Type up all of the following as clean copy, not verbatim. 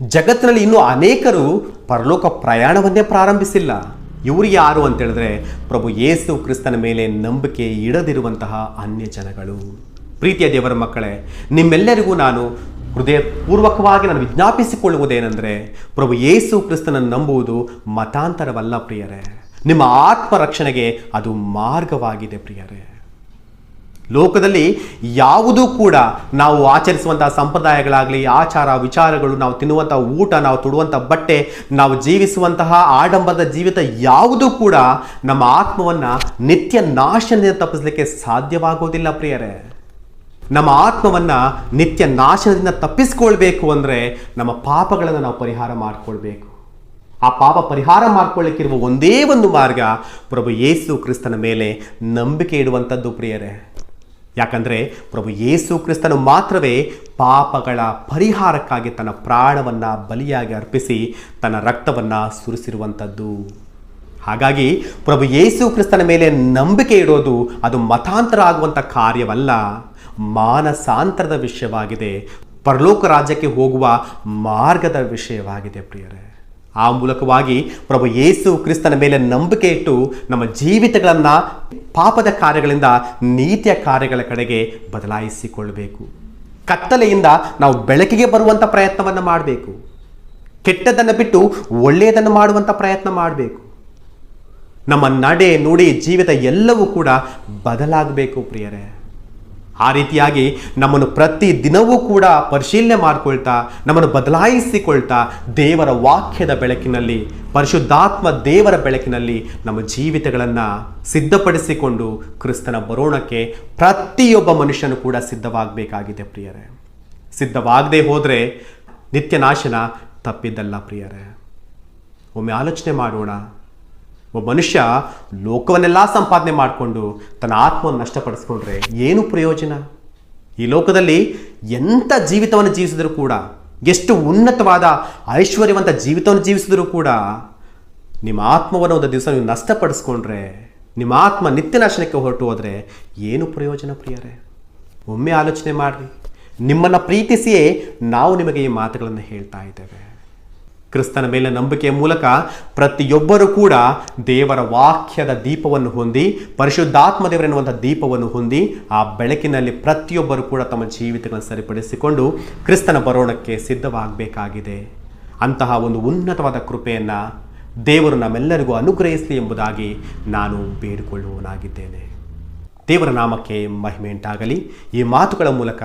ಜಗತ್ತಿನಲ್ಲಿ ಇನ್ನೂ ಅನೇಕರು ಪರಲೋಕ ಪ್ರಯಾಣವನ್ನೇ ಪ್ರಾರಂಭಿಸಿಲ್ಲ. ಇವರು ಯಾರು ಅಂತ ಹೇಳಿದ್ರೆ ಪ್ರಭು ಯೇಸು ಕ್ರಿಸ್ತನ ಮೇಲೆ ನಂಬಿಕೆ ಇಡದಿರುವಂತಹ ಅನ್ಯ ಜನಗಳು. ಪ್ರೀತಿಯ ದೇವರ ಮಕ್ಕಳೇ, ನಿಮ್ಮೆಲ್ಲರಿಗೂ ನಾನು ಹೃದಯಪೂರ್ವಕವಾಗಿ ನಾನು ವಿಜ್ಞಾಪಿಸಿಕೊಳ್ಳುವುದೇನೆಂದರೆ, ಪ್ರಭು ಯೇಸು ಕ್ರಿಸ್ತನನ್ನು ನಂಬುವುದು ಮತಾಂತರವಲ್ಲ ಪ್ರಿಯರೇ. ನಿಮ್ಮ ಆತ್ಮರಕ್ಷಣೆಗೆ ಅದು ಮಾರ್ಗವಾಗಿದೆ ಪ್ರಿಯರೇ. ಲೋಕದಲ್ಲಿ ಯಾವುದೂ ಕೂಡ ನಾವು ಆಚರಿಸುವಂತಹ ಸಂಪ್ರದಾಯಗಳಾಗಲಿ, ಆಚಾರ ವಿಚಾರಗಳು, ನಾವು ತಿನ್ನುವಂತಹ ಊಟ, ನಾವು ತೊಡುವಂಥ ಬಟ್ಟೆ, ನಾವು ಜೀವಿಸುವಂತಹ ಆಡಂಬರದ ಜೀವಿತ ಯಾವುದೂ ಕೂಡ ನಮ್ಮ ಆತ್ಮವನ್ನು ನಿತ್ಯ ನಾಶದಿಂದ ತಪ್ಪಿಸಲಿಕ್ಕೆ ಸಾಧ್ಯವಾಗೋದಿಲ್ಲ ಪ್ರಿಯರೇ. ನಮ್ಮ ಆತ್ಮವನ್ನು ನಿತ್ಯ ನಾಶದಿಂದ ತಪ್ಪಿಸ್ಕೊಳ್ಬೇಕು ಅಂದರೆ ನಮ್ಮ ಪಾಪಗಳನ್ನು ನಾವು ಪರಿಹಾರ ಮಾಡಿಕೊಳ್ಬೇಕು. ಆ ಪಾಪ ಪರಿಹಾರ ಮಾಡಿಕೊಳ್ಳಿಕ್ಕಿರುವ ಒಂದೇ ಒಂದು ಮಾರ್ಗ ಪ್ರಭು ಯೇಸು ಕ್ರಿಸ್ತನ ಮೇಲೆ ನಂಬಿಕೆ ಇಡುವಂಥದ್ದು ಪ್ರಿಯರೇ. ಯಾಕಂದರೆ ಪ್ರಭು ಯೇಸು ಕ್ರಿಸ್ತನು ಮಾತ್ರವೇ ಪಾಪಗಳ ಪರಿಹಾರಕ್ಕಾಗಿ ತನ್ನ ಪ್ರಾಣವನ್ನು ಬಲಿಯಾಗಿ ಅರ್ಪಿಸಿ ತನ್ನ ರಕ್ತವನ್ನು ಸುರಿಸಿರುವಂಥದ್ದು. ಹಾಗಾಗಿ ಪ್ರಭು ಯೇಸು ಕ್ರಿಸ್ತನ ಮೇಲೆ ನಂಬಿಕೆ ಇಡೋದು ಅದು ಮತಾಂತರ ಆಗುವಂಥ ಕಾರ್ಯವಲ್ಲ, ಮಾನಸಾಂತರದ ವಿಷಯವಾಗಿದೆ, ಪರಲೋಕ ರಾಜ್ಯಕ್ಕೆ ಹೋಗುವ ಮಾರ್ಗದ ವಿಷಯವಾಗಿದೆ ಪ್ರಿಯರೇ. ಆ ಮೂಲಕವಾಗಿ ಪ್ರಭು ಯೇಸು ಕ್ರಿಸ್ತನ ಮೇಲೆ ನಂಬಿಕೆ ಇಟ್ಟು ನಮ್ಮ ಜೀವಿತಗಳನ್ನು ಪಾಪದ ಕಾರ್ಯಗಳಿಂದ ನೀತಿಯ ಕಾರ್ಯಗಳ ಕಡೆಗೆ ಬದಲಾಯಿಸಿಕೊಳ್ಳಬೇಕು. ಕತ್ತಲೆಯಿಂದ ನಾವು ಬೆಳಕಿಗೆ ಬರುವಂಥ ಪ್ರಯತ್ನವನ್ನು ಮಾಡಬೇಕು. ಕೆಟ್ಟದನ್ನು ಬಿಟ್ಟು ಒಳ್ಳೆಯದನ್ನು ಮಾಡುವಂಥ ಪ್ರಯತ್ನ ಮಾಡಬೇಕು. ನಮ್ಮ ನಡೆ ನುಡಿ ಜೀವಿತ ಎಲ್ಲವೂ ಕೂಡ ಬದಲಾಗಬೇಕು ಪ್ರಿಯರೇ. ಆ ರೀತಿಯಾಗಿ ನಮ್ಮನ್ನು ಪ್ರತಿ ದಿನವೂ ಕೂಡ ಪರಿಶೀಲನೆ ಮಾಡಿಕೊಳ್ತಾ, ನಮ್ಮನ್ನು ಬದಲಾಯಿಸಿಕೊಳ್ತಾ, ದೇವರ ವಾಕ್ಯದ ಬೆಳಕಿನಲ್ಲಿ, ಪರಿಶುದ್ಧಾತ್ಮ ದೇವರ ಬೆಳಕಿನಲ್ಲಿ ನಮ್ಮ ಜೀವಿತಗಳನ್ನು ಸಿದ್ಧಪಡಿಸಿಕೊಂಡು ಕ್ರಿಸ್ತನ ಬರೋಣಕ್ಕೆ ಪ್ರತಿಯೊಬ್ಬ ಮನುಷ್ಯನು ಕೂಡ ಸಿದ್ಧವಾಗಬೇಕಾಗಿದೆ ಪ್ರಿಯರೇ. ಸಿದ್ಧವಾಗದೆ ಹೋದರೆ ನಿತ್ಯ ನಾಶನ ತಪ್ಪಿದ್ದಲ್ಲ ಪ್ರಿಯರೇ. ಒಮ್ಮೆ ಆಲೋಚನೆ ಮಾಡೋಣ. ಒಬ್ಬ ಮನುಷ್ಯ ಲೋಕವನ್ನೆಲ್ಲ ಸಂಪಾದನೆ ಮಾಡಿಕೊಂಡು ತನ್ನ ಆತ್ಮವನ್ನು ನಷ್ಟಪಡಿಸ್ಕೊಂಡ್ರೆ ಏನು ಪ್ರಯೋಜನ? ಈ ಲೋಕದಲ್ಲಿ ಎಂಥ ಜೀವಿತವನ್ನು ಜೀವಿಸಿದರೂ ಕೂಡ, ಎಷ್ಟು ಉನ್ನತವಾದ ಐಶ್ವರ್ಯವಂತ ಜೀವಿತವನ್ನು ಜೀವಿಸಿದರೂ ಕೂಡ ನಿಮ್ಮ ಆತ್ಮವನ್ನು ಒಂದು ದಿವಸ ನೀವು ನಷ್ಟಪಡಿಸ್ಕೊಂಡ್ರೆ, ನಿಮ್ಮ ಆತ್ಮ ನಿತ್ಯ ನಾಶನಕ್ಕೆ ಹೊರಟು ಹೋದರೆ ಏನು ಪ್ರಯೋಜನ ಪ್ರಿಯರೇ? ಒಮ್ಮೆ ಆಲೋಚನೆ ಮಾಡಿರಿ. ನಿಮ್ಮನ್ನು ಪ್ರೀತಿಸಿಯೇ ನಾವು ನಿಮಗೆ ಈ ಮಾತುಗಳನ್ನು ಹೇಳ್ತಾ ಇದ್ದೇವೆ. ಕ್ರಿಸ್ತನ ಮೇಲೆ ನಂಬಿಕೆಯ ಮೂಲಕ ಪ್ರತಿಯೊಬ್ಬರೂ ಕೂಡ ದೇವರ ವಾಕ್ಯದ ದೀಪವನ್ನು ಹೊಂದಿ, ಪರಿಶುದ್ಧಾತ್ಮ ದೇವರೆನ್ನುವಂಥ ದೀಪವನ್ನು ಹೊಂದಿ, ಆ ಬೆಳಕಿನಲ್ಲಿ ಪ್ರತಿಯೊಬ್ಬರು ಕೂಡ ತಮ್ಮ ಜೀವಿತಗಳನ್ನು ಸರಿಪಡಿಸಿಕೊಂಡು ಕ್ರಿಸ್ತನ ಬರೋಣಕ್ಕೆ ಸಿದ್ಧವಾಗಬೇಕಾಗಿದೆ. ಅಂತಹ ಒಂದು ಉನ್ನತವಾದ ಕೃಪೆಯನ್ನು ದೇವರು ನಮ್ಮೆಲ್ಲರಿಗೂ ಅನುಗ್ರಹಿಸಲಿ ಎಂಬುದಾಗಿ ನಾನು ಬೇಡಿಕೊಳ್ಳುವನಾಗಿದ್ದೇನೆ. ದೇವರ ನಾಮಕ್ಕೆ ಮಹಿಮೆ ಉಂಟಾಗಲಿ. ಈ ಮಾತುಗಳ ಮೂಲಕ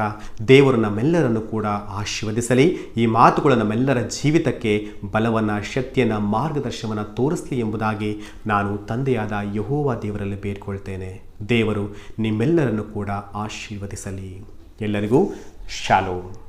ದೇವರು ನಮ್ಮೆಲ್ಲರನ್ನು ಕೂಡ ಆಶೀರ್ವದಿಸಲಿ. ಈ ಮಾತುಗಳು ನಮ್ಮೆಲ್ಲರ ಜೀವಿತಕ್ಕೆ ಬಲವನ್ನು, ಶಕ್ತಿಯನ್ನು, ಮಾರ್ಗದರ್ಶನವನ್ನು ತೋರಿಸಲಿ ಎಂಬುದಾಗಿ ನಾನು ತಂದೆಯಾದ ಯೆಹೋವ ದೇವರಲ್ಲಿ ಬೇಡಿಕೊಳ್ತೇನೆ. ದೇವರು ನಿಮ್ಮೆಲ್ಲರನ್ನು ಕೂಡ ಆಶೀರ್ವದಿಸಲಿ. ಎಲ್ಲರಿಗೂ ಶಾಲೋಮ್.